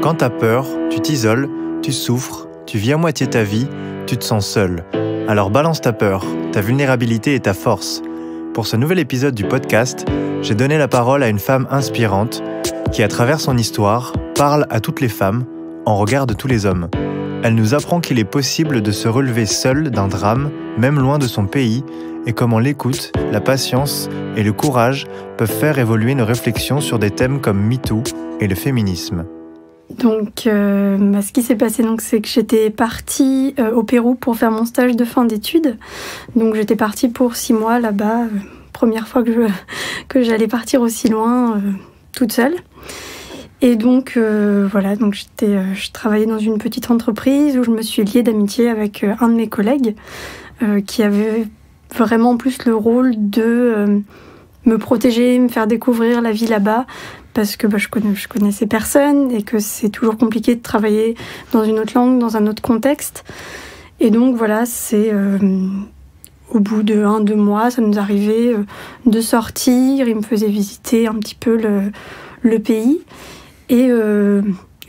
Quand t'as peur, tu t'isoles, tu souffres, tu vis à moitié ta vie, tu te sens seul. Alors balance ta peur, ta vulnérabilité et ta force. Pour ce nouvel épisode du podcast, j'ai donné la parole à une femme inspirante qui, à travers son histoire, parle à toutes les femmes en regard de tous les hommes. Elle nous apprend qu'il est possible de se relever seul d'un drame, même loin de son pays, et comment l'écoute, la patience et le courage peuvent faire évoluer nos réflexions sur des thèmes comme MeToo et le féminisme. Donc, ce qui s'est passé, c'est que j'étais partie au Pérou pour faire mon stage de fin d'études. Donc, j'étais partie pour 6 mois là-bas. Première fois que j'allais partir aussi loin, toute seule. Et donc, je travaillais dans une petite entreprise où je me suis liée d'amitié avec un de mes collègues qui avait vraiment plus le rôle de me protéger, me faire découvrir la vie là-bas. Parce que je connaissais personne et que c'est toujours compliqué de travailler dans une autre langue, dans un autre contexte. Et donc voilà, c'est au bout de 1-2 mois, ça nous arrivait de sortir. Il me faisait visiter un petit peu le pays. Et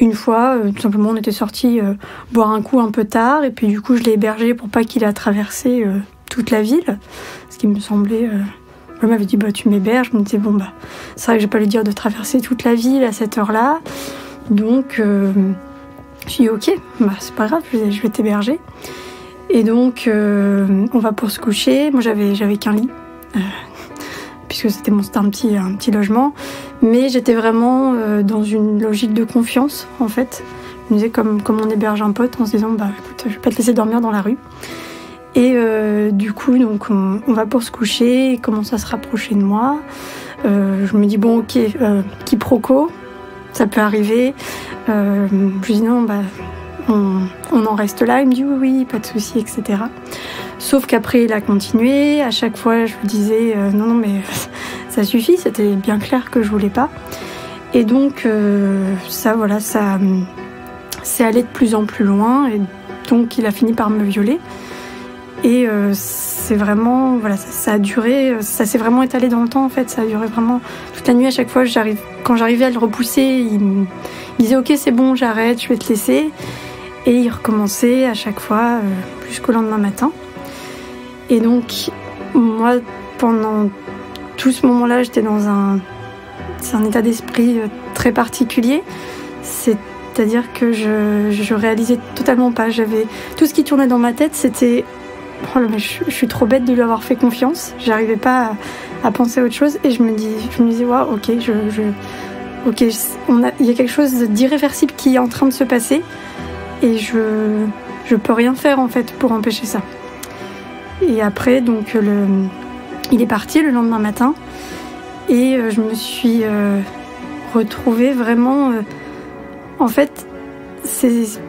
une fois, tout simplement, on était sortis boire un coup un peu tard. Et puis du coup, je l'ai hébergé pour pas qu'il ait à traverser toute la ville. Ce qui me semblait... Elle m'avait dit tu m'héberges. Je me disais c'est vrai que je vais pas lui dire de traverser toute la ville à cette heure-là. Donc je suis dit ok, c'est pas grave, je vais t'héberger. Et donc on va pour se coucher. Moi j'avais qu'un lit puisque c'était un petit logement, mais j'étais vraiment dans une logique de confiance en fait. Je me disais comme on héberge un pote en se disant écoute, je vais pas te laisser dormir dans la rue. Et du coup, donc on va pour se coucher, il commence à se rapprocher de moi. Je me dis ok, quiproquo, ça peut arriver. Je lui dis non, on en reste là. Il me dit oui, pas de souci, etc. Sauf qu'après, il a continué. À chaque fois, je lui disais non, mais ça suffit. C'était bien clair que je voulais pas. Et donc ça, c'est allé de plus en plus loin. Et donc, il a fini par me violer. Et c'est vraiment, ça a duré, ça s'est vraiment étalé dans le temps en fait, ça a duré vraiment toute la nuit. À chaque fois, quand j'arrivais à le repousser, il me disait ok c'est bon, j'arrête, je vais te laisser. Et il recommençait à chaque fois jusqu'au lendemain matin. Et donc moi, pendant tout ce moment-là, j'étais dans un état d'esprit très particulier. C'est-à-dire que je réalisais totalement pas. J'avais tout ce qui tournait dans ma tête, c'était je suis trop bête de lui avoir fait confiance. J'arrivais pas à penser à autre chose et je me disais waouh, ok, il y a quelque chose d'irréversible qui est en train de se passer et je peux rien faire en fait pour empêcher ça. Et après donc il est parti le lendemain matin et je me suis retrouvée vraiment en fait c'était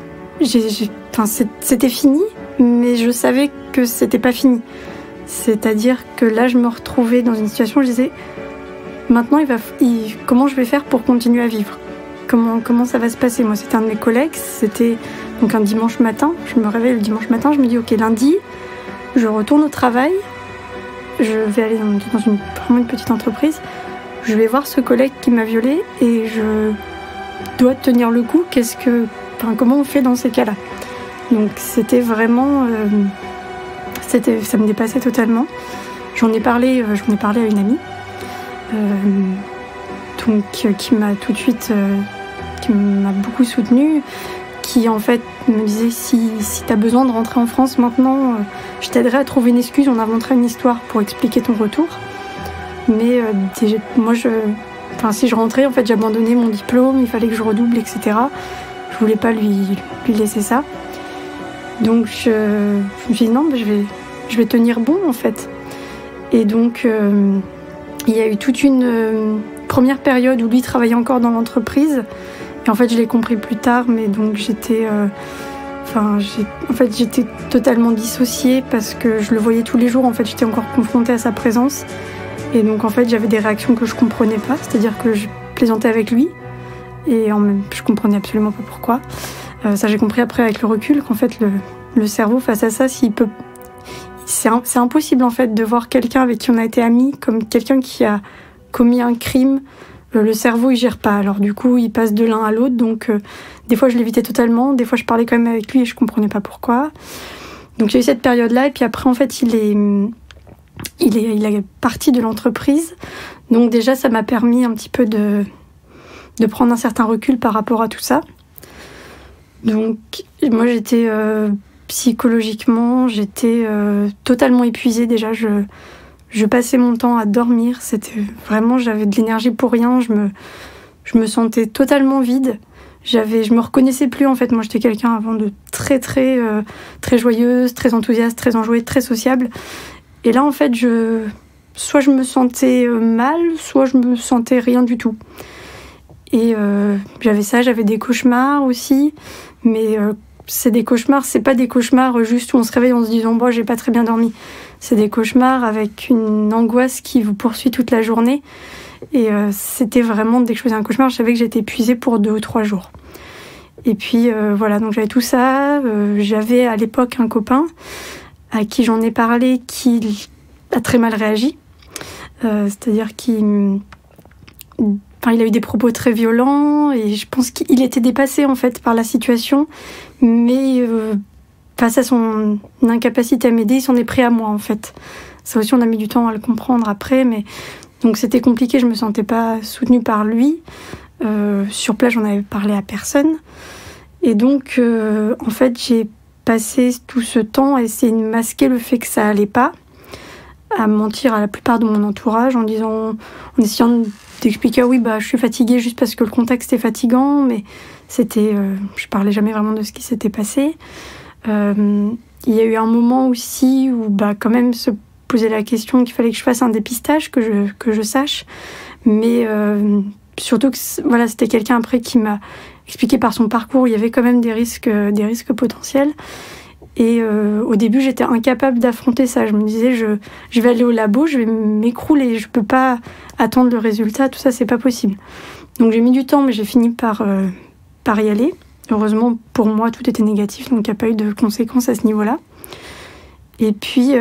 fini. Mais je savais que c'était pas fini. C'est-à-dire que là, je me retrouvais dans une situation où je disais maintenant, comment je vais faire pour continuer à vivre ? Comment ça va se passer ? Moi, c'était un de mes collègues, c'était donc un dimanche matin. Je me réveille le dimanche matin, je me dis ok, lundi, je retourne au travail, je vais aller dans vraiment une petite entreprise, je vais voir ce collègue qui m'a violée et je dois tenir le coup. Comment on fait dans ces cas-là ? Donc c'était vraiment, ça me dépassait totalement. J'en ai parlé à une amie, qui m'a tout de suite, qui m'a beaucoup soutenue, qui en fait me disait si t'as besoin de rentrer en France maintenant, je t'aiderai à trouver une excuse, on inventera une histoire pour expliquer ton retour. Mais moi si je rentrais, en fait j'abandonnais mon diplôme, il fallait que je redouble, etc. Je voulais pas lui laisser ça. Donc je me suis dit non, je vais tenir bon en fait. Et donc il y a eu toute une première période où lui travaillait encore dans l'entreprise. Et en fait je l'ai compris plus tard, mais donc j'étais totalement dissociée parce que je le voyais tous les jours. En fait j'étais encore confrontée à sa présence. Et donc en fait j'avais des réactions que je comprenais pas, c'est-à-dire que je plaisantais avec lui et je comprenais absolument pas pourquoi. Ça j'ai compris après avec le recul qu'en fait le cerveau face à ça, c'est impossible en fait de voir quelqu'un avec qui on a été amis comme quelqu'un qui a commis un crime le cerveau il gère pas. Alors du coup il passe de l'un à l'autre, donc des fois je l'évitais totalement, des fois je parlais quand même avec lui et je comprenais pas pourquoi. Donc il y a eu cette période-là, et puis après en fait il est parti de l'entreprise, donc déjà ça m'a permis un petit peu de prendre un certain recul par rapport à tout ça. Donc moi j'étais psychologiquement, j'étais totalement épuisée déjà, je passais mon temps à dormir, c'était vraiment, j'avais de l'énergie pour rien, je me sentais totalement vide. Je me reconnaissais plus en fait. Moi j'étais quelqu'un avant de très joyeuse, très enthousiaste, très enjouée, très sociable. Et là en fait soit je me sentais mal, soit je me sentais rien du tout. Et j'avais des cauchemars aussi, mais c'est des cauchemars, c'est pas des cauchemars juste où on se réveille en se disant bon j'ai pas très bien dormi. C'est des cauchemars avec une angoisse qui vous poursuit toute la journée. Et c'était vraiment, dès que je faisais un cauchemar, je savais que j'étais épuisée pour 2 ou 3 jours. Et puis voilà, donc j'avais tout ça. J'avais à l'époque un copain à qui j'en ai parlé qui a très mal réagi. C'est-à-dire qu'il il a eu des propos très violents et je pense qu'il était dépassé en fait par la situation. Mais face à son incapacité à m'aider, il s'en est pris à moi en fait. Ça aussi, on a mis du temps à le comprendre après, mais donc c'était compliqué, je me sentais pas soutenue par lui. Sur place, j'en avais parlé à personne. Et donc, en fait, j'ai passé tout ce temps à essayer de masquer le fait que ça allait pas, à mentir à la plupart de mon entourage en essayant d'expliquer oui, je suis fatiguée juste parce que le contexte est fatigant, mais je parlais jamais vraiment de ce qui s'était passé. Il y a eu un moment aussi où quand même se poser la question qu'il fallait que je fasse un dépistage, que je sache, mais surtout que c'était quelqu'un après qui m'a expliqué par son parcours, il y avait quand même des risques potentiels. Et au début, j'étais incapable d'affronter ça. Je me disais, je vais aller au labo, je vais m'écrouler, je peux pas attendre le résultat, tout ça, c'est pas possible. Donc j'ai mis du temps, mais j'ai fini par y aller. Heureusement, pour moi, tout était négatif, donc il n'y a pas eu de conséquences à ce niveau-là. Et puis,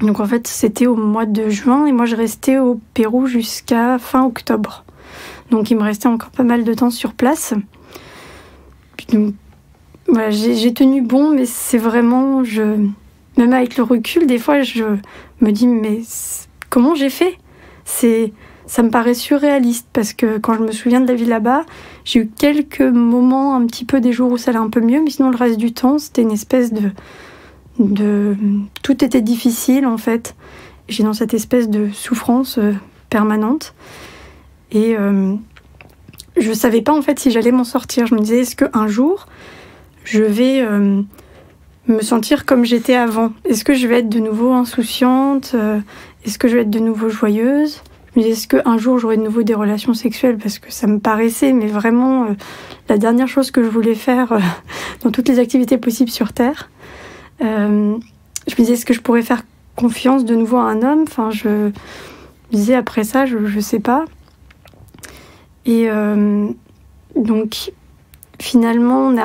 donc en fait, c'était au mois de juin, et moi, je restais au Pérou jusqu'à fin octobre. Donc il me restait encore pas mal de temps sur place. Puis, donc, voilà, j'ai tenu bon, mais c'est vraiment... Même avec le recul, des fois, je me dis, mais comment j'ai fait ? Ça me paraît surréaliste, parce que quand je me souviens de la vie là-bas, j'ai eu quelques moments, un petit peu des jours où ça allait un peu mieux, mais sinon le reste du temps, c'était une espèce de... Tout était difficile, en fait. J'ai dans cette espèce de souffrance permanente. Et je savais pas, en fait, si j'allais m'en sortir. Je me disais, est-ce qu'un jour, je vais me sentir comme j'étais avant ? Est-ce que je vais être de nouveau insouciante ? Est-ce que je vais être de nouveau joyeuse ? Je me disais, est-ce qu'un jour, j'aurai de nouveau des relations sexuelles ? Parce que ça me paraissait, mais vraiment, la dernière chose que je voulais faire dans toutes les activités possibles sur Terre. Je me disais, est-ce que je pourrais faire confiance de nouveau à un homme ? Enfin, je me disais, après ça, je sais pas. Et donc, finalement, on est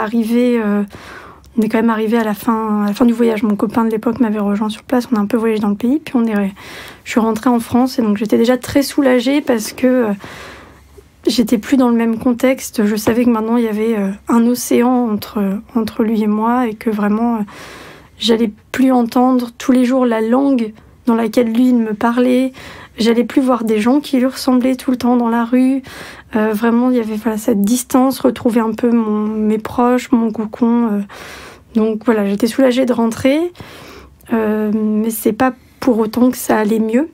quand même arrivé à la fin du voyage. Mon copain de l'époque m'avait rejoint sur place, on a un peu voyagé dans le pays, puis je suis rentrée en France, et donc j'étais déjà très soulagée parce que j'étais plus dans le même contexte. Je savais que maintenant il y avait un océan entre lui et moi, et que vraiment j'allais plus entendre tous les jours la langue dans laquelle lui il me parlait. J'allais plus voir des gens qui lui ressemblaient tout le temps dans la rue. Vraiment, il y avait cette distance, retrouver un peu mes proches, mon cocon. Donc voilà, j'étais soulagée de rentrer. Mais c'est pas pour autant que ça allait mieux.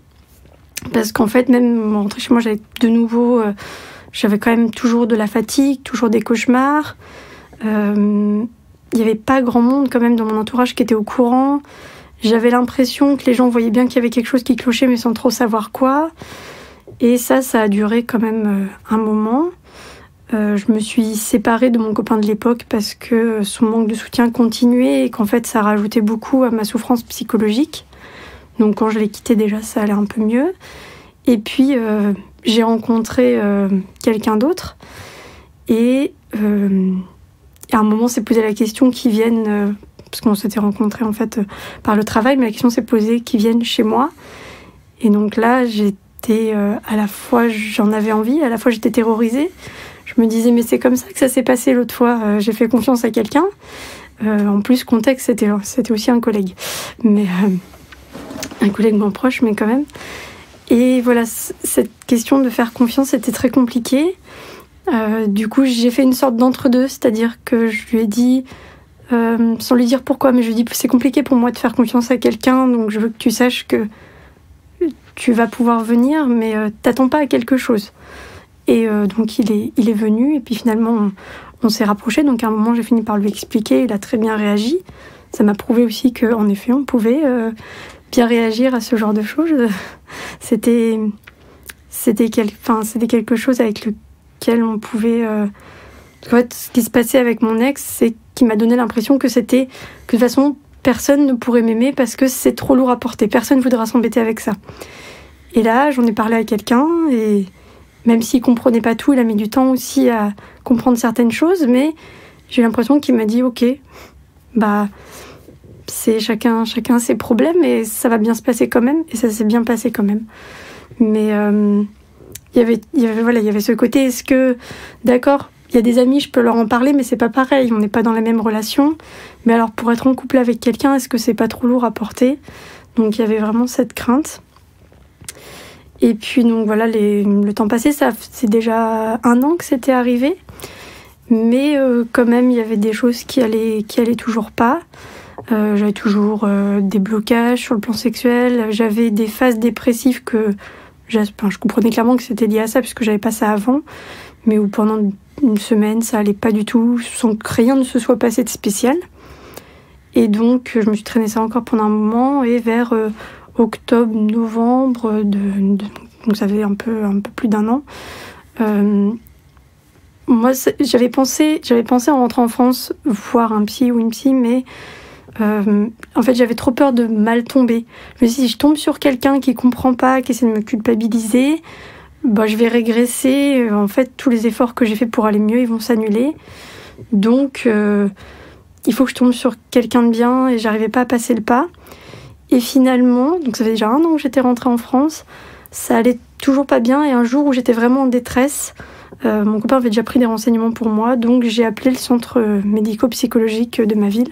Parce qu'en fait, même rentrer chez moi, j'avais quand même toujours de la fatigue, toujours des cauchemars. Il y avait pas grand monde quand même dans mon entourage qui était au courant. J'avais l'impression que les gens voyaient bien qu'il y avait quelque chose qui clochait, mais sans trop savoir quoi. Et ça a duré quand même un moment. Je me suis séparée de mon copain de l'époque parce que son manque de soutien continuait et qu'en fait, ça rajoutait beaucoup à ma souffrance psychologique. Donc quand je l'ai quitté déjà, ça allait un peu mieux. Et puis, j'ai rencontré quelqu'un d'autre. Et à un moment, s'est posé la question qu'ils viennent... parce qu'on s'était rencontrés en fait par le travail, mais la question s'est posée qu'ils viennent chez moi. Et donc là, j'ai j'étais à la fois, j'en avais envie, à la fois j'étais terrorisée. Je me disais, mais c'est comme ça que ça s'est passé l'autre fois. J'ai fait confiance à quelqu'un. En plus, contexte, c'était aussi un collègue. Mais un collègue moins proche, mais quand même. Et voilà, cette question de faire confiance était très compliquée. Du coup, j'ai fait une sorte d'entre-deux, c'est-à-dire que je lui ai dit, sans lui dire pourquoi, mais je lui ai dit, c'est compliqué pour moi de faire confiance à quelqu'un, donc je veux que tu saches que tu vas pouvoir venir, mais t'attends pas à quelque chose. Et donc il est venu, et puis finalement on s'est rapprochés. Donc à un moment j'ai fini par lui expliquer, il a très bien réagi. Ça m'a prouvé aussi qu'en effet on pouvait bien réagir à ce genre de choses. C'était quelque chose avec lequel on pouvait... En fait, ce qui se passait avec mon ex, c'est qu'il m'a donné l'impression que de toute façon personne ne pourrait m'aimer parce que c'est trop lourd à porter. Personne ne voudra s'embêter avec ça. Et là j'en ai parlé à quelqu'un, et même s'il comprenait pas tout, il a mis du temps aussi à comprendre certaines choses, mais j'ai l'impression qu'il m'a dit ok, c'est chacun ses problèmes et ça va bien se passer quand même, et ça s'est bien passé quand même. Mais il y avait ce côté, est-ce que d'accord, il y a des amis, je peux leur en parler, mais c'est pas pareil, on n'est pas dans la même relation. Mais alors pour être en couple avec quelqu'un, est-ce que c'est pas trop lourd à porter? Donc il y avait vraiment cette crainte. Et puis donc voilà, le temps passé, c'est déjà 1 an que c'était arrivé. Mais quand même, il y avait des choses qui allaient toujours pas. J'avais toujours des blocages sur le plan sexuel. J'avais des phases dépressives que je comprenais clairement que c'était lié à ça, puisque j'avais pas ça avant. Mais où pendant une semaine, ça allait pas du tout, sans que rien ne se soit passé de spécial. Et donc, je me suis traînée ça encore pendant un moment, et vers... octobre, novembre, donc ça fait un peu plus d'1 an. Moi, j'avais pensé en rentrant en France voir un psy ou une psy, mais en fait, j'avais trop peur de mal tomber. Je me suis dit, si je tombe sur quelqu'un qui comprend pas, qui essaie de me culpabiliser, je vais régresser. En fait, tous les efforts que j'ai faits pour aller mieux, ils vont s'annuler. Donc, il faut que je tombe sur quelqu'un de bien, et j'arrivais pas à passer le pas. Et finalement, donc ça fait déjà 1 an que j'étais rentrée en France, ça allait toujours pas bien, et un jour où j'étais vraiment en détresse, mon copain avait déjà pris des renseignements pour moi, donc j'ai appelé le centre médico-psychologique de ma ville,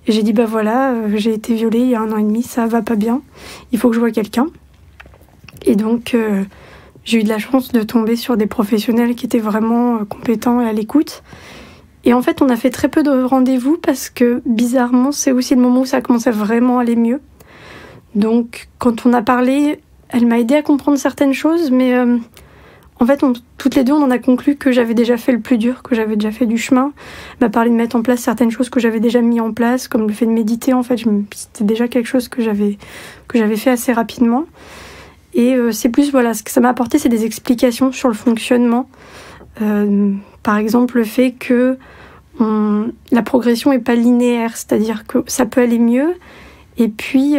et j'ai dit j'ai été violée il y a 1 an et demi, ça va pas bien, il faut que je voie quelqu'un. Et donc j'ai eu de la chance de tomber sur des professionnels qui étaient vraiment compétents et à l'écoute. Et en fait, on a fait très peu de rendez-vous parce que, bizarrement, c'est aussi le moment où ça a commencé à vraiment aller mieux. Donc, quand on a parlé, elle m'a aidée à comprendre certaines choses, mais en fait, toutes les deux, on en a conclu que j'avais déjà fait le plus dur, que j'avais déjà fait du chemin. Elle m'a parlé de mettre en place certaines choses que j'avais déjà mis en place, comme le fait de méditer. En fait, c'était déjà quelque chose que j'avais fait assez rapidement. Et c'est plus, ce que ça m'a apporté, c'est des explications sur le fonctionnement. Par exemple, le fait que la progression n'est pas linéaire, c'est-à-dire que ça peut aller mieux, et puis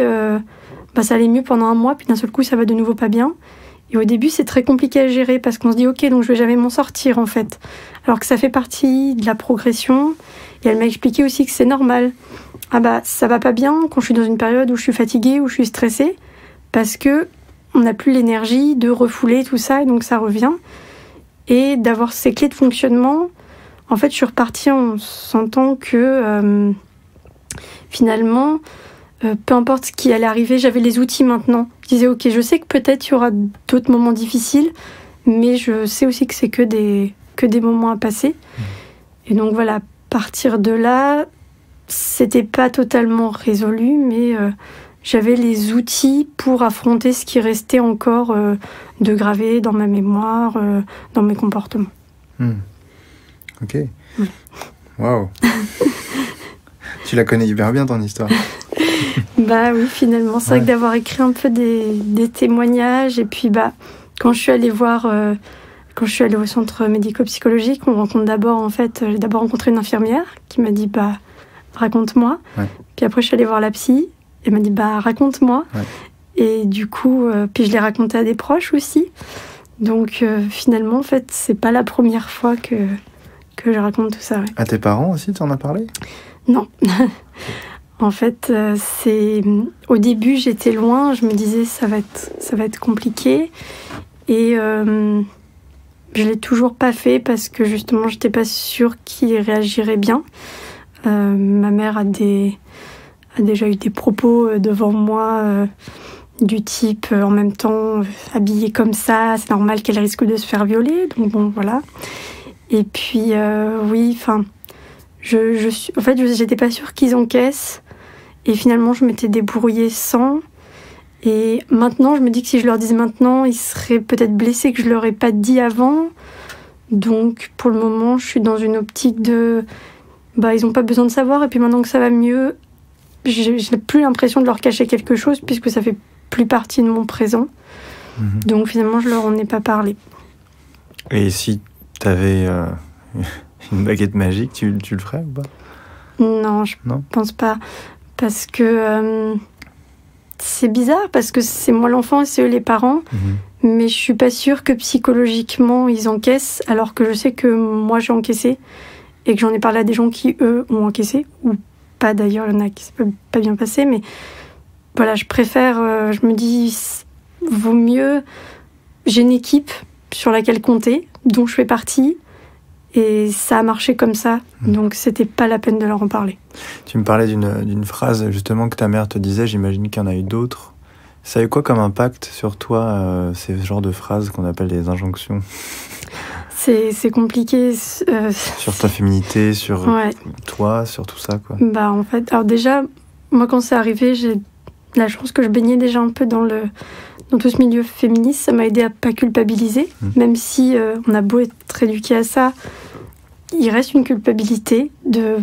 ça allait mieux pendant 1 mois, puis d'un seul coup ça va de nouveau pas bien. Et au début c'est très compliqué à gérer, parce qu'on se dit ok, donc je vais jamais m'en sortir en fait, alors que ça fait partie de la progression. Et elle m'a expliqué aussi que c'est normal. Ça va pas bien quand je suis dans une période où je suis fatiguée, où je suis stressée, parce que on n'a plus l'énergie de refouler tout ça, et donc ça revient. Et d'avoir ces clés de fonctionnement, en fait, je suis repartie en sentant que finalement, peu importe ce qui allait arriver, j'avais les outils maintenant. Je disais, ok, je sais que peut-être il y aura d'autres moments difficiles, mais je sais aussi que c'est que des moments à passer. Et donc voilà, à partir de là, c'était pas totalement résolu, mais j'avais les outils pour affronter ce qui restait encore de gravé dans ma mémoire, dans mes comportements. Ok. Waouh. Tu la connais hyper bien, ton histoire. Oui, finalement. C'est vrai que d'avoir écrit un peu des témoignages, et puis quand je suis allée au centre médico-psychologique, j'ai d'abord rencontré une infirmière qui m'a dit raconte-moi. Ouais. Puis après je suis allée voir la psy, elle m'a dit raconte-moi. Ouais. Et du coup, puis je l'ai raconté à des proches aussi. Donc finalement, en fait, c'est pas la première fois que je raconte tout ça. Ouais. À tes parents aussi, tu en as parlé ? Non. En fait, au début, j'étais loin. Je me disais, ça va être compliqué. Et je l'ai toujours pas fait parce que justement, j'étais pas sûre qu'il réagirait bien. Ma mère a déjà eu des propos devant moi du type en même temps habillée comme ça, c'est normal qu'elle risque de se faire violer. Donc bon, voilà. Et puis oui, enfin, en fait, j'étais pas sûre qu'ils encaissent. Et finalement, je m'étais débrouillée sans. Et maintenant, je me dis que si je leur disais maintenant, ils seraient peut-être blessés que je leur ai pas dit avant. Donc, pour le moment, je suis dans une optique de... ils n'ont pas besoin de savoir. Et puis maintenant que ça va mieux, je n'ai plus l'impression de leur cacher quelque chose puisque ça fait plus partie de mon présent. Donc, finalement, je leur en ai pas parlé. Et si tu avais une baguette magique, tu le ferais ou pas ? Non, je pense pas. Parce que c'est bizarre, parce que c'est moi l'enfant et c'est eux les parents. Mais je suis pas sûre que psychologiquement ils encaissent, alors que je sais que moi j'ai encaissé et que j'en ai parlé à des gens qui, eux, ont encaissé. Ou pas d'ailleurs, il y en a qui ne s'est pas bien passé. Mais voilà, je préfère, je me dis, vaut mieux... J'ai une équipe sur laquelle compter, dont je fais partie. Et ça a marché comme ça, donc c'était pas la peine de leur en parler. Tu me parlais d'une phrase justement que ta mère te disait, j'imagine qu'il y en a eu d'autres. Ça a eu quoi comme impact sur toi, ces genres de phrases qu'on appelle des injonctions ? C'est compliqué. Sur ta féminité, sur toi, sur tout ça, quoi. En fait, alors déjà, moi quand c'est arrivé, j'ai la chance que je baignais déjà un peu dans tout ce milieu féministe. Ça m'a aidé à pas culpabiliser, même si on a beau être éduqué à ça, il reste une culpabilité de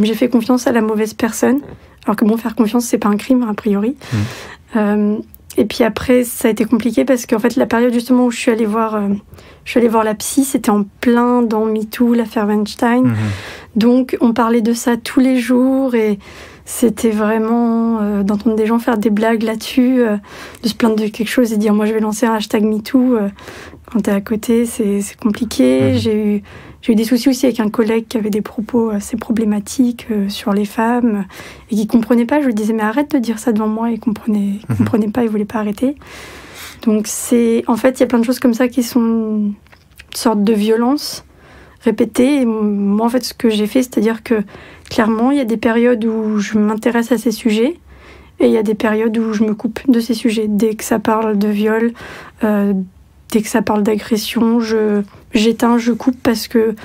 j'ai fait confiance à la mauvaise personne, alors que bon, faire confiance c'est pas un crime a priori. Et puis après ça a été compliqué parce qu'en fait la période justement où je suis allée voir la psy, c'était en plein dans MeToo, l'affaire Weinstein. Donc on parlait de ça tous les jours et c'était vraiment d'entendre des gens faire des blagues là-dessus, de se plaindre de quelque chose et dire moi je vais lancer un hashtag MeToo. Quand t'es à côté, c'est compliqué. J'ai eu des soucis aussi avec un collègue qui avait des propos assez problématiques sur les femmes et qui comprenait pas. Je lui disais mais arrête de dire ça devant moi, et il comprenait pas, il voulait pas arrêter. Donc en fait il y a plein de choses comme ça qui sont une sorte de violence répétée. Et moi en fait ce que j'ai fait, c'est-à-dire que clairement il y a des périodes où je m'intéresse à ces sujets et il y a des périodes où je me coupe de ces sujets. Dès que ça parle de viol, dès que ça parle d'agression, j'éteins, je coupe parce que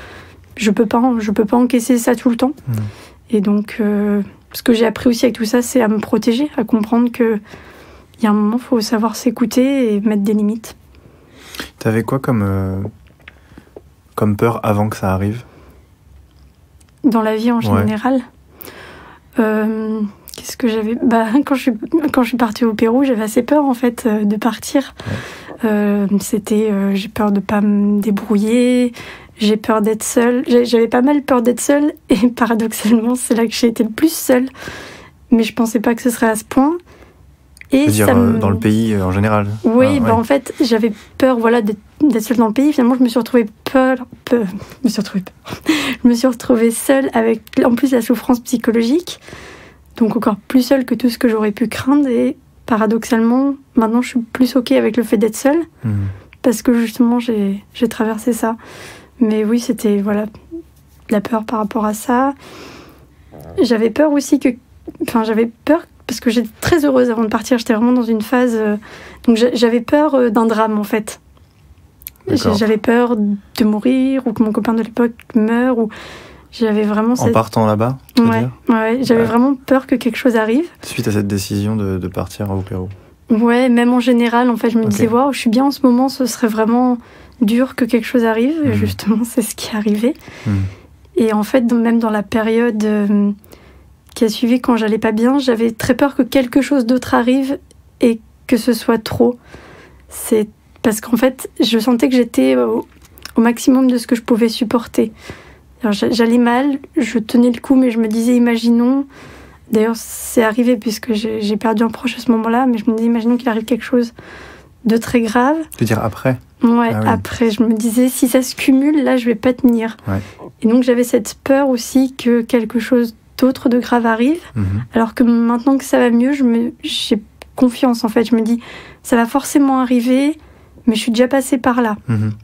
je peux pas encaisser ça tout le temps. Et donc, ce que j'ai appris aussi avec tout ça, c'est à me protéger, à comprendre qu'il y a un moment, il faut savoir s'écouter et mettre des limites. T'avais quoi comme peur avant que ça arrive ? Dans la vie en général, qu'est-ce que j'avais ? Quand je suis partie au Pérou, j'avais assez peur en fait de partir. J'ai peur de pas me débrouiller, j'ai peur d'être seule. J'avais pas mal peur d'être seule et paradoxalement, c'est là que j'ai été le plus seule. Mais je pensais pas que ce serait à ce point. Et je veux dire, dans le pays en général. Oui, en fait, j'avais peur d'être seule dans le pays. Finalement, je me suis retrouvée Je me suis retrouvée seule avec, en plus, la souffrance psychologique. Donc encore plus seule que tout ce que j'aurais pu craindre. Et paradoxalement, maintenant, je suis plus OK avec le fait d'être seule. Parce que justement, j'ai traversé ça. Mais oui, c'était la peur par rapport à ça. J'avais peur aussi parce que j'étais très heureuse avant de partir. J'étais vraiment dans une phase... donc j'avais peur d'un drame, en fait. D'accord. J'avais peur de mourir ou que mon copain de l'époque meure. Ou j'avais vraiment... En partant là-bas, j'avais vraiment peur que quelque chose arrive. Suite à cette décision de partir au Pérou. Ouais, même en général, en fait, je me disais, waouh, je suis bien en ce moment, ce serait vraiment dur que quelque chose arrive. Et justement, c'est ce qui est arrivé. Et en fait, même dans la période... qui a suivi quand j'allais pas bien, j'avais très peur que quelque chose d'autre arrive et que ce soit trop. C'est parce qu'en fait, je sentais que j'étais au maximum de ce que je pouvais supporter. Alors, j'allais mal, je tenais le coup, mais je me disais, imaginons... D'ailleurs, c'est arrivé puisque j'ai perdu un proche à ce moment-là, mais je me disais, imaginons qu'il arrive quelque chose de très grave. Tu veux dire après ? Ouais, après. Je me disais, si ça se cumule, là, je vais pas tenir. Ouais. Et donc, j'avais cette peur aussi que quelque chose d'autre de grave arrive. Alors que maintenant que ça va mieux, j'ai confiance en fait. Je me dis, ça va forcément arriver, mais je suis déjà passée par là.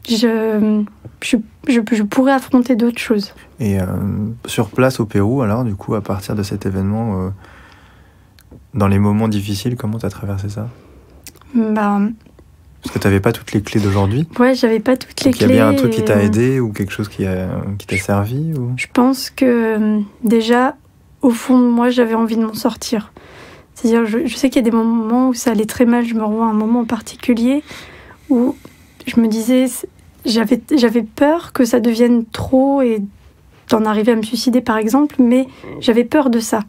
Je pourrais affronter d'autres choses. Et sur place au Pérou, alors du coup, à partir de cet événement, dans les moments difficiles, comment tu as traversé ça ? Parce que tu n'avais pas toutes les clés d'aujourd'hui. Ouais, j'avais pas toutes les clés. Il y a bien un truc qui t'a aidé ou quelque chose qui t'a servi ou... Je pense que déjà, au fond de moi, j'avais envie de m'en sortir. C'est-à-dire, je sais qu'il y a des moments où ça allait très mal. Je me revois à un moment en particulier où je me disais, j'avais peur que ça devienne trop et d'en arriver à me suicider, par exemple, mais j'avais peur de ça.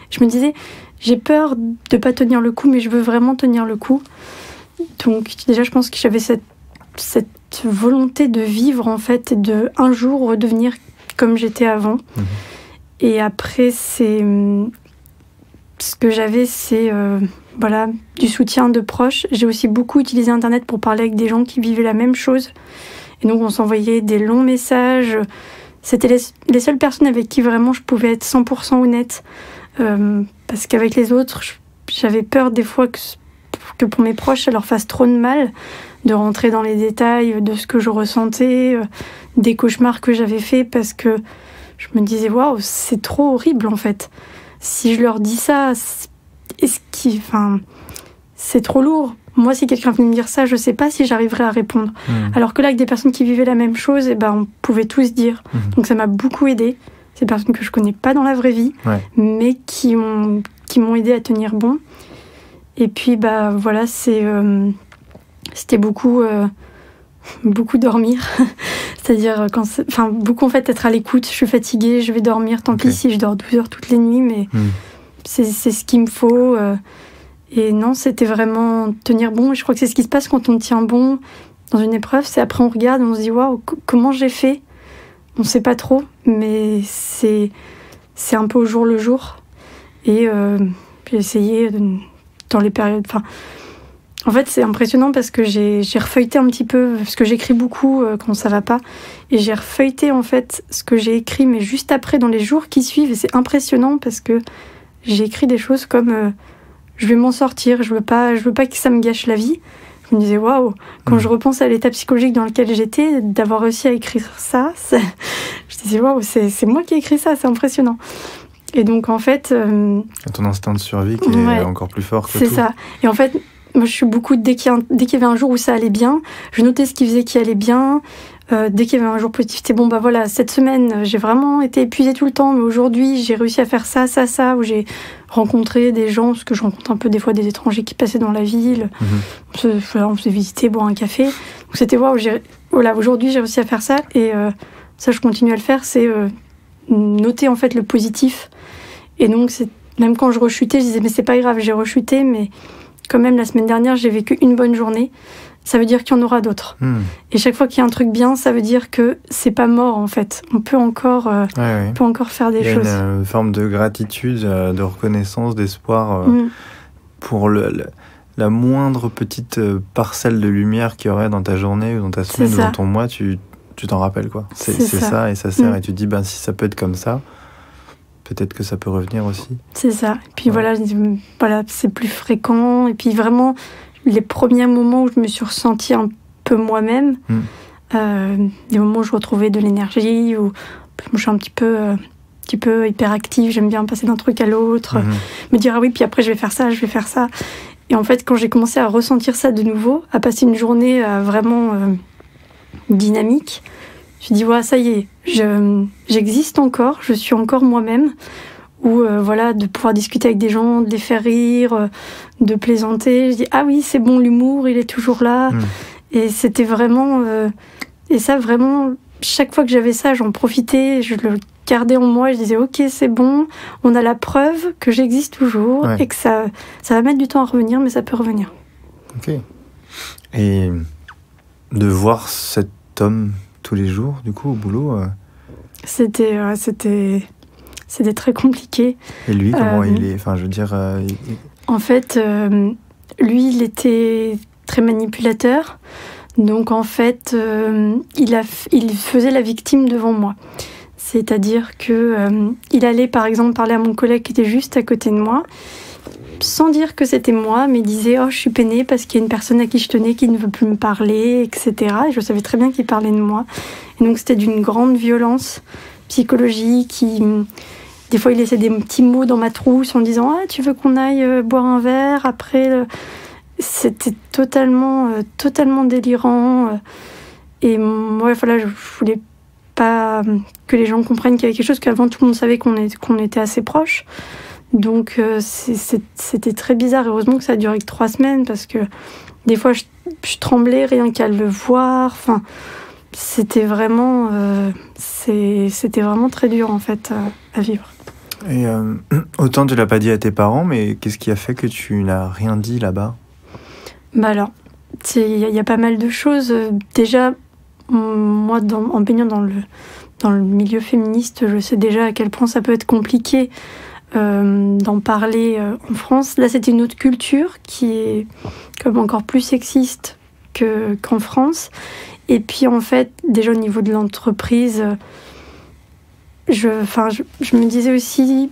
Je me disais, j'ai peur de ne pas tenir le coup, mais je veux vraiment tenir le coup. Donc déjà, je pense que j'avais cette volonté de vivre, en fait, et de un jour redevenir comme j'étais avant. Et après, ce que j'avais, c'est du soutien de proches. J'ai aussi beaucoup utilisé Internet pour parler avec des gens qui vivaient la même chose. Et donc, on s'envoyait des longs messages. C'était les seules personnes avec qui vraiment je pouvais être 100% honnête. Parce qu'avec les autres, j'avais peur des fois que pour mes proches, ça leur fasse trop de mal, de rentrer dans les détails de ce que je ressentais, des cauchemars que j'avais faits, parce que je me disais, waouh, c'est trop horrible en fait. Si je leur dis ça, c'est trop lourd. Moi, si quelqu'un venait me dire ça, je sais pas si j'arriverais à répondre. Alors que là, avec des personnes qui vivaient la même chose, on pouvait tous dire. Donc ça m'a beaucoup aidée. C'est des personnes que je connais pas dans la vraie vie, mais qui m'ont aidée à tenir bon. Et puis, c'était beaucoup dormir. C'est-à-dire, beaucoup en fait être à l'écoute. Je suis fatiguée, je vais dormir. Tant pis si je dors 12 heures toutes les nuits, mais c'est ce qu'il me faut. Et non, c'était vraiment tenir bon. Et je crois que c'est ce qui se passe quand on tient bon dans une épreuve. C'est après on regarde et on se dit, waouh, comment j'ai fait ? On ne sait pas trop, mais c'est un peu au jour le jour. Et j'ai essayé dans les périodes... En fait, c'est impressionnant parce que j'ai refeuilleté un petit peu, parce que j'écris beaucoup quand ça va pas, et j'ai refeuilleté en fait ce que j'ai écrit, mais juste après, dans les jours qui suivent, et c'est impressionnant parce que j'ai écrit des choses comme je vais m'en sortir, je veux pas que ça me gâche la vie. Je me disais waouh, quand je repense à l'état psychologique dans lequel j'étais, d'avoir réussi à écrire ça, je disais waouh, c'est moi qui ai écrit ça, c'est impressionnant. Et donc en fait, ton instinct de survie qui est encore plus fort que tout. C'est ça. Et en fait, moi je suis beaucoup dès qu'il y avait un jour où ça allait bien, je notais ce qui faisait qui allait bien. Dès qu'il y avait un jour positif, c'était bon, voilà, cette semaine, j'ai vraiment été épuisée tout le temps, mais aujourd'hui, j'ai réussi à faire ça, où j'ai rencontré des gens, parce que je rencontre un peu des fois des étrangers qui passaient dans la ville. On se visiter, boire un café. Donc c'était, aujourd'hui, j'ai réussi à faire ça, et ça, je continue à le faire, c'est noter en fait le positif. Et donc, même quand je rechutais, je disais, mais c'est pas grave, j'ai rechuté, mais quand même, la semaine dernière, j'ai vécu une bonne journée. Ça veut dire qu'il y en aura d'autres. Et chaque fois qu'il y a un truc bien, ça veut dire que c'est pas mort, en fait. On peut encore, peut encore faire des choses. Il y a une forme de gratitude, de reconnaissance, d'espoir pour la moindre petite parcelle de lumière qu'il y aurait dans ta journée ou dans ta semaine ou dans ton mois, tu t'en rappelles, quoi. C'est ça, et ça sert. Et tu te dis, si ça peut être comme ça, peut-être que ça peut revenir aussi. C'est ça. Et puis voilà, c'est plus fréquent. Et puis vraiment... Les premiers moments où je me suis ressentie un peu moi-même, des moments où je retrouvais de l'énergie, où je suis un petit peu hyperactive, j'aime bien passer d'un truc à l'autre, me dire ah oui, puis après je vais faire ça. Et en fait, quand j'ai commencé à ressentir ça de nouveau, à passer une journée vraiment dynamique, je me suis dit ça y est, j'existe encore, je suis encore moi-même. Ou de pouvoir discuter avec des gens, de les faire rire, de plaisanter. Je dis ah oui, c'est bon, l'humour, il est toujours là. Et c'était vraiment et ça vraiment, chaque fois que j'avais ça, j'en profitais, je le gardais en moi, je disais ok, c'est bon, on a la preuve que j'existe toujours et que ça va mettre du temps à revenir, mais ça peut revenir. Ok. Et de voir cet homme tous les jours, du coup, au boulot, c'était très compliqué. Et lui, comment il est ? Enfin, je veux dire... En fait, lui, il était très manipulateur. Donc, en fait, il faisait la victime devant moi. C'est-à-dire que il allait par exemple parler à mon collègue qui était juste à côté de moi, sans dire que c'était moi, mais il disait « Oh, je suis peinée parce qu'il y a une personne à qui je tenais qui ne veut plus me parler, etc. » Et je savais très bien qu'il parlait de moi. Et donc c'était d'une grande violence psychologique. Des fois, il laissait des petits mots dans ma trousse en disant « Ah, tu veux qu'on aille boire un verre ?» Après, c'était totalement délirant. Et moi, voilà, je voulais pas que les gens comprennent qu'il y avait quelque chose, qu'avant tout le monde savait qu'on était assez proches. Donc c'était très bizarre. Heureusement que ça a duré que 3 semaines parce que des fois je tremblais rien qu'à le voir. Enfin, c'était vraiment très dur en fait à vivre. Et autant tu l'as pas dit à tes parents, mais qu'est-ce qui a fait que tu n'as rien dit là-bas ? Bah alors, il y a pas mal de choses. Déjà, moi, en baignant dans le milieu féministe, je sais déjà à quel point ça peut être compliqué d'en parler en France. Là, c'était une autre culture qui est comme encore plus sexiste qu'en France. Et puis, en fait, déjà au niveau de l'entreprise, je me disais aussi,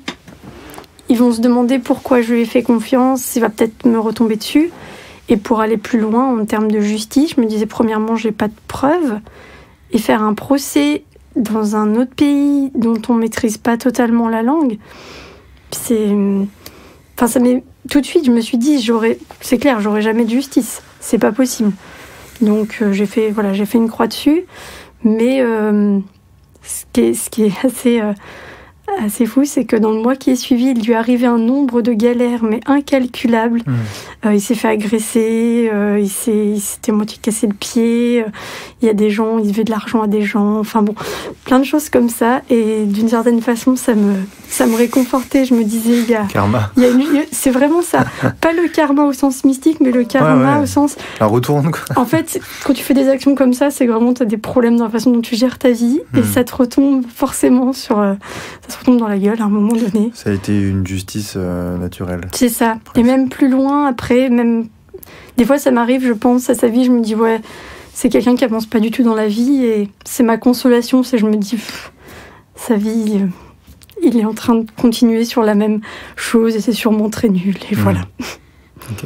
ils vont se demander pourquoi je lui ai fait confiance, il va peut-être me retomber dessus. Et pour aller plus loin en termes de justice, je me disais, premièrement, j'ai pas de preuves. Et faire un procès dans un autre pays dont on maîtrise pas totalement la langue, tout de suite, je me suis dit, c'est clair, j'aurai jamais de justice. C'est pas possible. Donc, j'ai fait une croix dessus. Mais ce qui est assez fou, c'est que dans le mois qui est suivi, il lui est arrivé un nombre de galères, mais incalculables. Il s'est fait agresser, il s'était moitié cassé le pied, il y a des gens, il devait de l'argent à des gens, enfin bon, plein de choses comme ça. Et d'une certaine façon, ça me réconfortait. Je me disais, karma. C'est vraiment ça. Pas le karma au sens mystique, mais le karma au sens... Ça retourne, quoi. En fait, quand tu fais des actions comme ça, c'est vraiment, tu as des problèmes dans la façon dont tu gères ta vie, et ça te retombe forcément ça se retombe dans la gueule à un moment donné. Ça a été une justice naturelle. C'est ça. Presque. Et même plus loin, après, même... Des fois, ça m'arrive, je pense à sa vie, je me dis, ouais, c'est quelqu'un qui avance pas du tout dans la vie, et c'est ma consolation, je me dis, sa vie... il est en train de continuer sur la même chose et c'est sûrement très nul. Et voilà. Ok.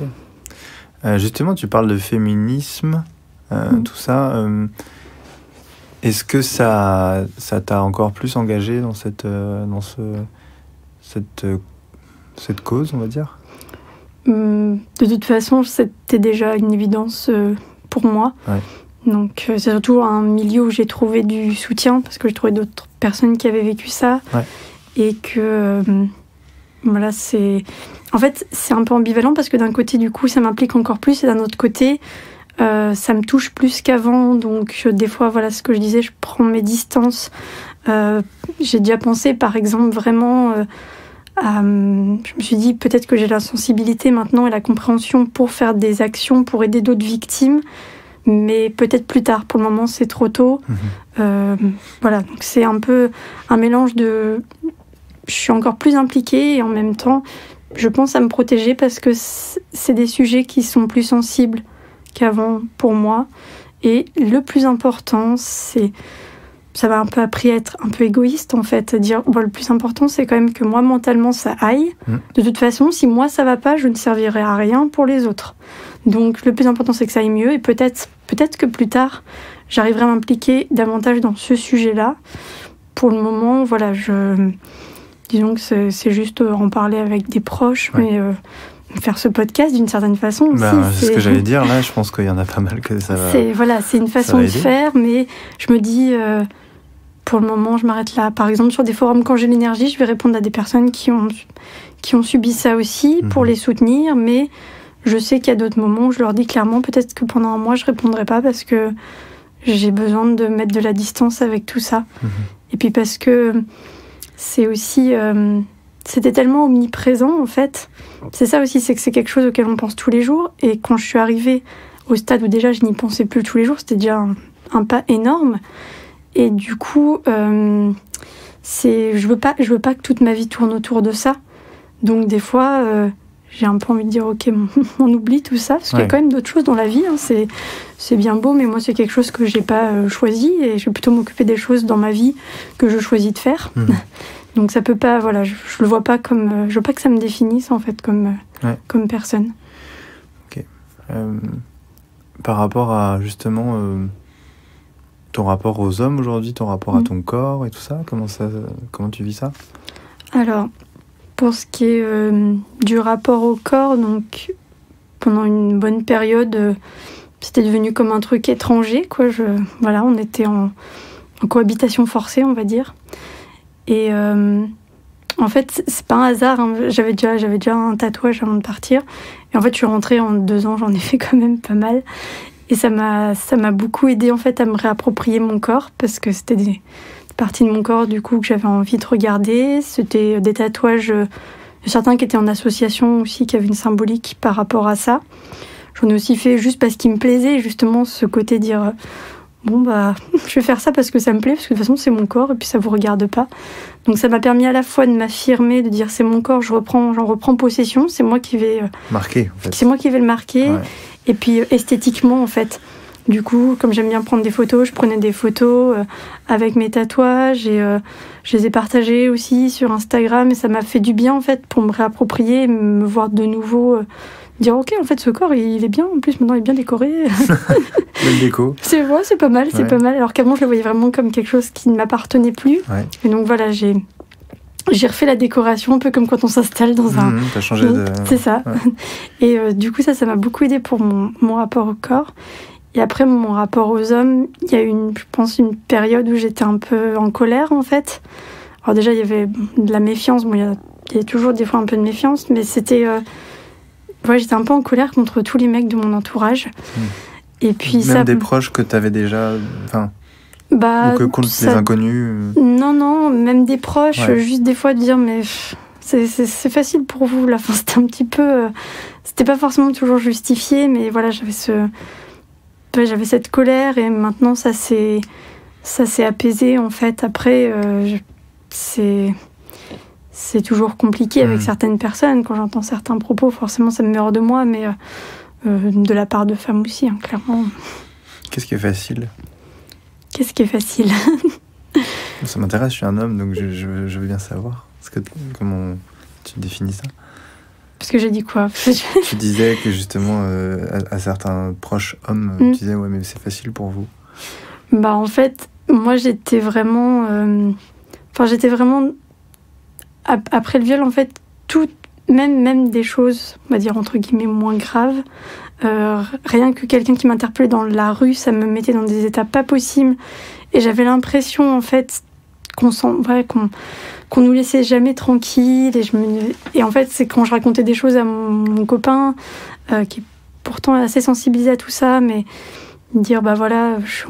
Justement, tu parles de féminisme, tout ça. Est-ce que ça t'a encore plus engagé dans cette cause, on va dire ? De toute façon, c'était déjà une évidence pour moi. Ouais. Donc, c'est surtout un milieu où j'ai trouvé du soutien parce que j'ai trouvé d'autres personnes qui avaient vécu ça. Ouais. Et que voilà, en fait, c'est un peu ambivalent parce que d'un côté, du coup, ça m'implique encore plus et d'un autre côté, ça me touche plus qu'avant. Donc, des fois, voilà ce que je disais, je prends mes distances. J'ai déjà pensé, par exemple, vraiment je me suis dit peut-être que j'ai la sensibilité maintenant et la compréhension pour faire des actions, pour aider d'autres victimes. Mais peut-être plus tard. Pour le moment, c'est trop tôt. Voilà, donc c'est un peu un mélange de... Je suis encore plus impliquée et en même temps, je pense à me protéger parce que c'est des sujets qui sont plus sensibles qu'avant pour moi. Et le plus important, ça m'a un peu appris à être un peu égoïste en fait. Dire, le plus important, c'est quand même que moi, mentalement, ça aille. De toute façon, si moi, ça va pas, je ne servirai à rien pour les autres. Donc le plus important, c'est que ça aille mieux et peut-être que plus tard, j'arriverai à m'impliquer davantage dans ce sujet-là. Pour le moment, voilà, disons que c'est juste en parler avec des proches, mais faire ce podcast d'une certaine façon aussi. C'est ce que j'allais dire, là, je pense qu'il y en a pas mal que ça va... C'est une façon de faire, mais je me dis, pour le moment, je m'arrête là. Par exemple, sur des forums, quand j'ai l'énergie, je vais répondre à des personnes qui ont subi ça aussi, pour les soutenir, mais... Je sais qu'il y a d'autres moments où je leur dis clairement, peut-être que pendant un mois, je ne répondrai pas parce que j'ai besoin de mettre de la distance avec tout ça. Et puis parce que c'est aussi... c'était tellement omniprésent, en fait. C'est ça aussi, c'est que c'est quelque chose auquel on pense tous les jours. Et quand je suis arrivée au stade où déjà je n'y pensais plus tous les jours, c'était déjà un pas énorme. Et du coup, je veux pas que toute ma vie tourne autour de ça. Donc des fois... j'ai un peu envie de dire ok, on oublie tout ça, parce qu'il y a quand même d'autres choses dans la vie, hein. C'est bien beau, mais moi c'est quelque chose que j'ai pas choisi, et je vais plutôt m'occuper des choses dans ma vie que je choisis de faire. Donc ça peut pas, voilà, je le vois pas comme, je veux pas que ça me définisse en fait comme personne. Ok. Par rapport à justement ton rapport aux hommes aujourd'hui, ton rapport à ton corps et tout ça, comment tu vis ça? Alors, pour ce qui est du rapport au corps, donc pendant une bonne période, c'était devenu comme un truc étranger, quoi. Voilà, on était en cohabitation forcée, on va dire. Et en fait, c'est pas un hasard, hein. J'avais déjà un tatouage avant de partir. Et en fait, je suis rentrée en 2 ans, j'en ai fait quand même pas mal. Et ça m'a beaucoup aidé en fait à me réapproprier mon corps, parce que c'était des parties de mon corps du coup que j'avais envie de regarder. C'était des tatouages, certains qui étaient en association aussi, qui avaient une symbolique par rapport à ça. J'en ai aussi fait juste parce qu'il me plaisait, justement ce côté dire bon bah je vais faire ça parce que ça me plaît, parce que de toute façon c'est mon corps et puis ça vous regarde pas. Donc ça m'a permis à la fois de m'affirmer, de dire c'est mon corps, j'en reprends possession, c'est moi qui vais marquer en fait. C'est moi qui vais le marquer. Ouais. Et puis esthétiquement en fait, du coup comme j'aime bien prendre des photos, je prenais des photos avec mes tatouages et je les ai partagés aussi sur Instagram, et ça m'a fait du bien en fait pour me réapproprier, me voir de nouveau, dire ok en fait ce corps il est bien, en plus maintenant il est bien décoré. Belle déco. C'est pas mal, c'est pas mal, alors qu'avant je le voyais vraiment comme quelque chose qui ne m'appartenait plus. Et donc voilà, j'ai refait la décoration un peu comme quand on s'installe dans un... T'as changé de... C'est ça. Et du coup ça m'a beaucoup aidé pour mon rapport au corps. Et après mon rapport aux hommes, il y a eu je pense une période où j'étais un peu en colère en fait. Alors déjà il y avait de la méfiance, bon il y a toujours des fois un peu de méfiance, mais c'était... j'étais un peu en colère contre tous les mecs de mon entourage. Et puis même des proches que t'avais déjà... ou que contre les inconnus Non, même des proches, juste des fois de dire mais c'est facile pour vous là. Enfin, c'était un petit peu... c'était pas forcément toujours justifié, mais voilà, j'avais cette colère, et maintenant ça s'est apaisé en fait. Après, c'est toujours compliqué avec certaines personnes. Quand j'entends certains propos, forcément ça me met hors de moi, mais de la part de femmes aussi, hein, clairement. Qu'est-ce qui est facile ? Qu'est-ce qui est facile ? Ça m'intéresse, je suis un homme, donc je veux bien savoir. Comment tu définis ça ? Parce que j'ai dit quoi ? Tu disais que justement, à certains proches hommes, tu disais ouais, mais c'est facile pour vous. Bah en fait, moi j'étais vraiment... après le viol, en fait, même des choses, on va dire entre guillemets, moins graves, rien que quelqu'un qui m'interpellait dans la rue, ça me mettait dans des états pas possibles. Et j'avais l'impression, en fait, qu'on nous laissait jamais tranquilles. Et en fait, c'est quand je racontais des choses à mon copain, qui est pourtant assez sensibilisé à tout ça, mais dire bah voilà, je suis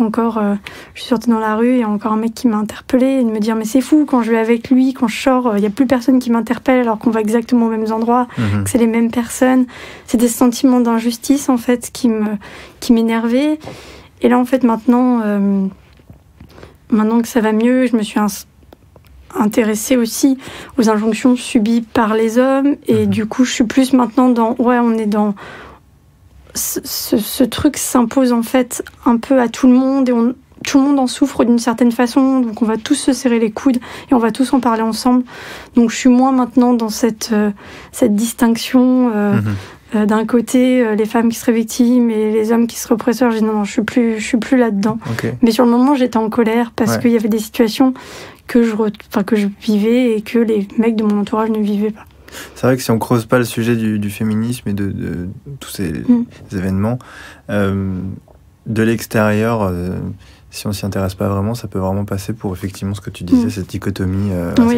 sortie dans la rue, et il y a encore un mec qui m'a interpellée, et de me dire mais c'est fou, quand je vais avec lui, quand je sors, il y a plus personne qui m'interpelle alors qu'on va exactement aux mêmes endroits, que c'est les mêmes personnes. C'est des sentiments d'injustice en fait qui m'énervaient. Et là en fait maintenant que ça va mieux, je me suis intéressée aussi aux injonctions subies par les hommes, et du coup je suis plus maintenant on est dans ce truc s'impose en fait un peu à tout le monde, et tout le monde en souffre d'une certaine façon, donc on va tous se serrer les coudes et on va tous en parler ensemble. Donc je suis moins maintenant dans cette distinction d'un côté les femmes qui seraient victimes et les hommes qui seraient oppresseurs. Non, je suis plus là-dedans. Okay. Mais sur le moment j'étais en colère parce qu'il y avait des situations que je vivais et que les mecs de mon entourage ne vivaient pas. C'est vrai que si on creuse pas le sujet du féminisme et de tous ces événements, de l'extérieur, si on s'y intéresse pas vraiment, ça peut vraiment passer pour effectivement ce que tu disais, cette dichotomie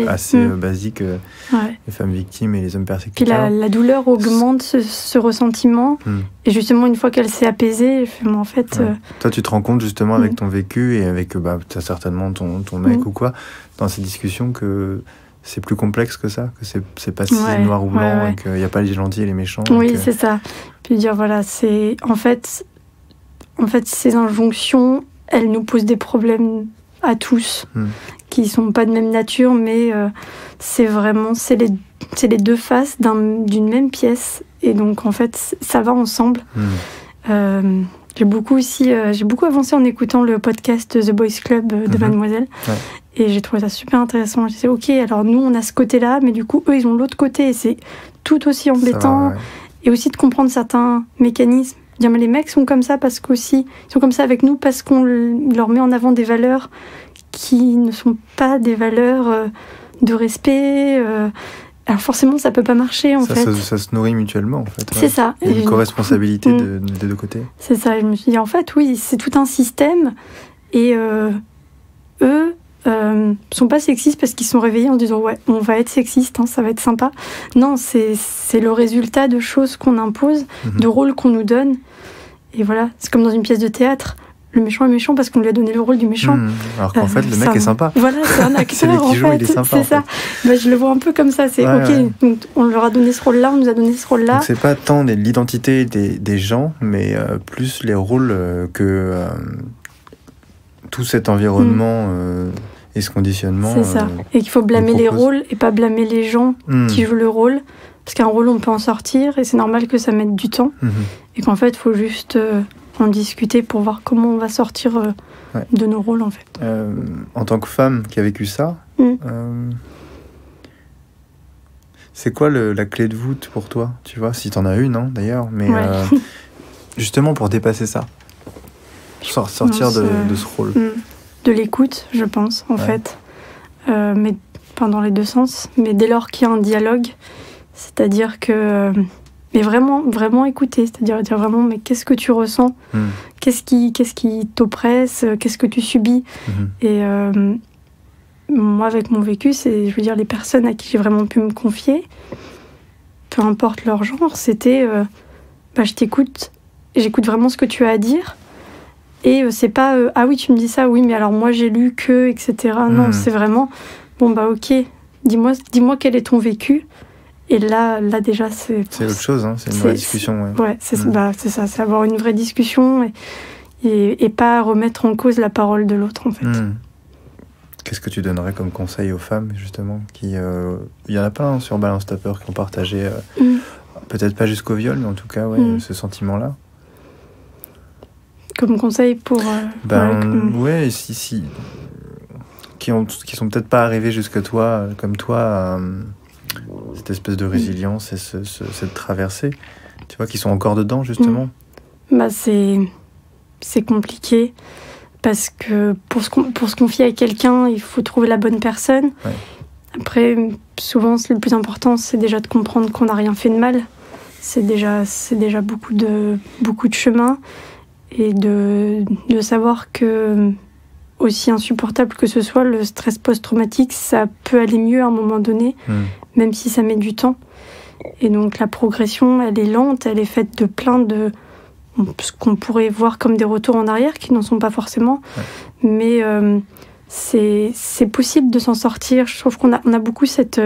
assez basique, les femmes victimes et les hommes persécuteurs. Puis la douleur augmente ce ressentiment, et justement une fois qu'elle s'est apaisée, en fait... Toi tu te rends compte justement avec ton vécu et avec t'as certainement ton mec ou quoi, dans ces discussions que... c'est plus complexe que ça, que c'est pas si noir ou blanc, et qu'il n'y a pas les gentils et les méchants. Oui, c'est ça. Puis dire, voilà, c'est... En fait, ces injonctions, elles nous posent des problèmes à tous, qui sont pas de même nature, mais c'est c'est les deux faces d'une même pièce. Et donc, en fait, ça va ensemble. J'ai beaucoup avancé en écoutant le podcast The Boys Club de Mademoiselle. Ouais. Et j'ai trouvé ça super intéressant. Je disais, ok, alors nous, on a ce côté-là, mais du coup, eux, ils ont l'autre côté. Et c'est tout aussi embêtant. Va, ouais. Et aussi de comprendre certains mécanismes. Dire, mais les mecs sont comme ça parce qu'aussi, ils sont comme ça avec nous parce qu'on leur met en avant des valeurs qui ne sont pas des valeurs de respect. Alors forcément, ça peut pas marcher, en fait. Ça se nourrit mutuellement, en fait. Ouais. C'est ça. Il y a une co-responsabilité des deux côtés. C'est ça. Je me suis dit, en fait, oui, c'est tout un système. Et eux sont pas sexistes parce qu'ils sont réveillés en disant, ouais, on va être sexiste, hein, ça va être sympa. Non, c'est le résultat de choses qu'on impose, de rôles qu'on nous donne. Et voilà, c'est comme dans une pièce de théâtre. Le méchant est méchant parce qu'on lui a donné le rôle du méchant. Alors qu'en fait, le mec est sympa. Voilà, c'est un acteur, c'est lui qui joue, il est sympa. C'est ça. Bah, je le vois un peu comme ça. C'est ok, ouais. Donc, on leur a donné ce rôle-là, on nous a donné ce rôle-là. Donc c'est pas tant l'identité des gens, mais plus les rôles que tout cet environnement et ce conditionnement. C'est ça. Et qu'il faut blâmer les rôles et pas blâmer les gens qui jouent le rôle. Parce qu'un rôle, on peut en sortir et c'est normal que ça mette du temps. Et qu'en fait, il faut juste en discuter pour voir comment on va sortir de nos rôles, en fait. En tant que femme qui a vécu ça, c'est quoi la clé de voûte pour toi, tu vois, si t'en as une, hein, d'ailleurs, mais justement pour dépasser ça, sortir de ce rôle. De l'écoute, je pense, en fait, mais dans les deux sens. Mais dès lors qu'il y a un dialogue, c'est-à-dire que... mais vraiment, vraiment écouter, c'est-à-dire dire vraiment, mais qu'est-ce que tu ressens ? Qu'est-ce qui t'oppresse ? Qu'est-ce que tu subis ? Et moi, avec mon vécu, c'est, je veux dire, les personnes à qui j'ai vraiment pu me confier, peu importe leur genre, c'était, je t'écoute, j'écoute vraiment ce que tu as à dire. Et c'est pas, ah oui, tu me dis ça, oui, mais alors moi j'ai lu que, etc. Non, c'est vraiment, ok, dis-moi quel est ton vécu. Et là déjà, c'est autre chose, hein, c'est une vraie discussion. Ouais, c'est ça, c'est avoir une vraie discussion et pas remettre en cause la parole de l'autre, en fait. Qu'est-ce que tu donnerais comme conseil aux femmes, justement, il y en a plein sur Balance ta peur qui ont partagé, peut-être pas jusqu'au viol, mais en tout cas, ce sentiment-là. Comme conseil pour... qui sont peut-être pas arrivés jusqu'à toi, comme toi, cette espèce de résilience et cette traversée, tu vois, qui sont encore dedans, justement. C'est compliqué, parce que pour se confier à quelqu'un, il faut trouver la bonne personne. Après, souvent, le plus important, c'est déjà de comprendre qu'on n'a rien fait de mal. C'est déjà beaucoup de chemin. Et de savoir que, aussi insupportable que ce soit, le stress post-traumatique, ça peut aller mieux à un moment donné, même si ça met du temps. Et donc la progression, elle est lente, elle est faite de plein de... ce qu'on pourrait voir comme des retours en arrière, qui n'en sont pas forcément. Mais c'est possible de s'en sortir. Je trouve qu'on a beaucoup cette...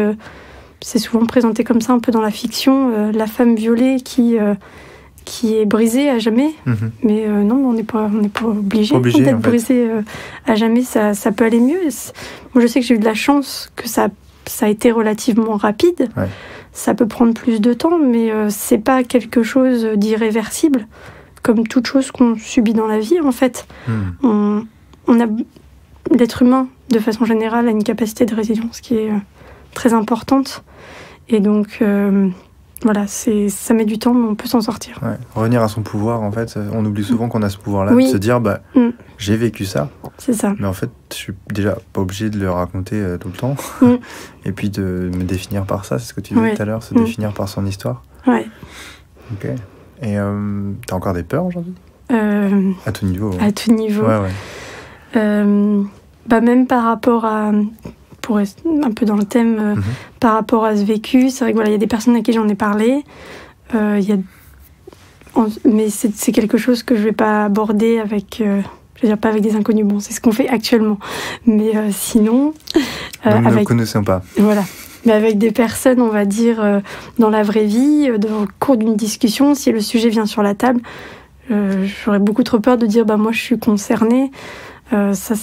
c'est souvent présenté comme ça, un peu dans la fiction, la femme violée qui est brisée à jamais, mais non, on n'est pas obligé d'être brisé à jamais, ça peut aller mieux. Moi, je sais que j'ai eu de la chance que ça a été relativement rapide. Ça peut prendre plus de temps, mais c'est pas quelque chose d'irréversible, comme toute chose qu'on subit dans la vie, en fait. L'être humain, de façon générale, a une capacité de résilience qui est très importante, et donc... voilà, ça met du temps, mais on peut s'en sortir. Revenir à son pouvoir, en fait, on oublie souvent qu'on a ce pouvoir-là, de se dire, j'ai vécu ça. C'est ça. Mais en fait, je suis déjà pas obligé de le raconter tout le temps. Et puis de me définir par ça, c'est ce que tu disais tout à l'heure, se définir par son histoire. Ok. Et t'as encore des peurs aujourd'hui ? À tout niveau. À tout niveau. Même par rapport à... pour rester un peu dans le thème, par rapport à ce vécu, c'est vrai que il y a des personnes à qui j'en ai parlé, mais c'est quelque chose que je vais pas aborder avec, je veux dire pas avec des inconnus, bon c'est ce qu'on fait actuellement, mais sinon... Nous ne le connaissons pas. Voilà, mais avec des personnes, on va dire, dans la vraie vie, dans le cours d'une discussion, si le sujet vient sur la table, j'aurais beaucoup trop peur de dire, moi je suis concernée, Ça,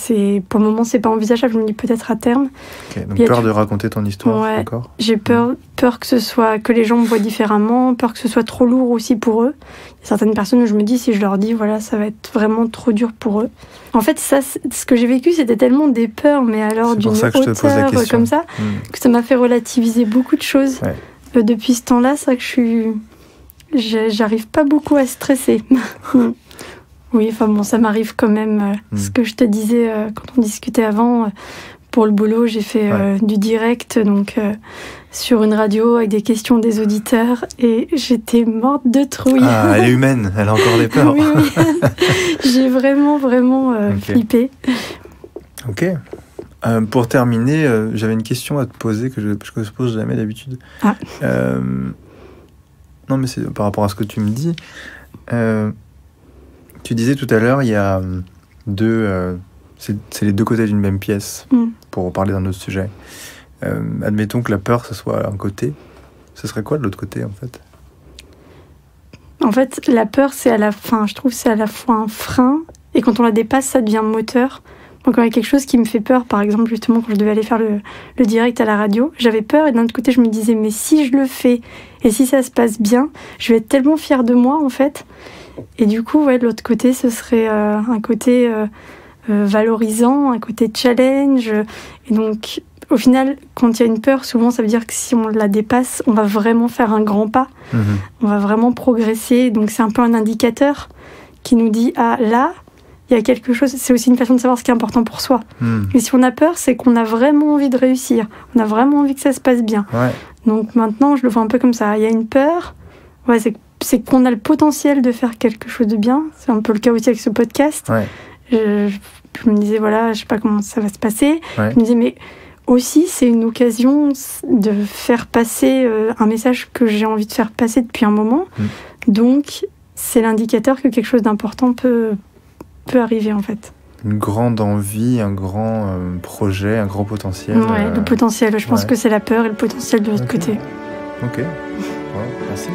pour le moment, c'est pas envisageable. Je me dis peut-être à terme. Okay, donc peur de raconter ton histoire, ouais, d'accord. J'ai peur que les gens me voient différemment, peur que ce soit trop lourd aussi pour eux. Il y a certaines personnes où je me dis, si je leur dis, voilà, ça va être vraiment trop dur pour eux. En fait, ça, ce que j'ai vécu, c'était tellement des peurs, mais alors d'une hauteur comme ça, que ça m'a fait relativiser beaucoup de choses. Ouais. Depuis ce temps-là, c'est vrai que j'arrive pas beaucoup à stresser. Oui, enfin bon, ça m'arrive quand même. Ce que je te disais quand on discutait avant, pour le boulot, j'ai fait du direct, donc sur une radio avec des questions des auditeurs, et j'étais morte de trouille. Ah, elle est humaine, elle a encore des peurs. Oui. J'ai vraiment flippé. Ok. Pour terminer, j'avais une question à te poser que je ne pose jamais d'habitude. Ah. Non, mais c'est par rapport à ce que tu me dis. Tu disais tout à l'heure, il y a c'est les deux côtés d'une même pièce, pour parler d'un autre sujet. Admettons que la peur, ce soit un côté. Ce serait quoi de l'autre côté, en fait ? En fait, la peur, je trouve que c'est à la fois un frein, et quand on la dépasse, ça devient moteur. Donc, quand il y a quelque chose qui me fait peur, par exemple, justement, quand je devais aller faire le direct à la radio, j'avais peur, et d'un autre côté, je me disais, mais si je le fais, et si ça se passe bien, je vais être tellement fière de moi, en fait. Et du coup, de l'autre côté, ce serait un côté valorisant, un côté challenge. Et donc, au final, quand il y a une peur, souvent, ça veut dire que si on la dépasse, on va vraiment faire un grand pas. On va vraiment progresser. Donc, c'est un peu un indicateur qui nous dit, ah, là, il y a quelque chose. C'est aussi une façon de savoir ce qui est important pour soi. Et si on a peur, c'est qu'on a vraiment envie de réussir. On a vraiment envie que ça se passe bien. Ouais. Donc, maintenant, je le vois un peu comme ça. Il y a une peur. Ouais, c'est qu'on a le potentiel de faire quelque chose de bien. C'est un peu le cas aussi avec ce podcast. Ouais. Je me disais, voilà, je sais pas comment ça va se passer. Ouais. Je me disais, mais aussi, c'est une occasion de faire passer un message que j'ai envie de faire passer depuis un moment. Donc, c'est l'indicateur que quelque chose d'important peut arriver, en fait. Une grande envie, un grand projet, un grand potentiel. Ouais, le potentiel. Je pense que c'est la peur et le potentiel de l'autre côté. Ok. Ouais, merci.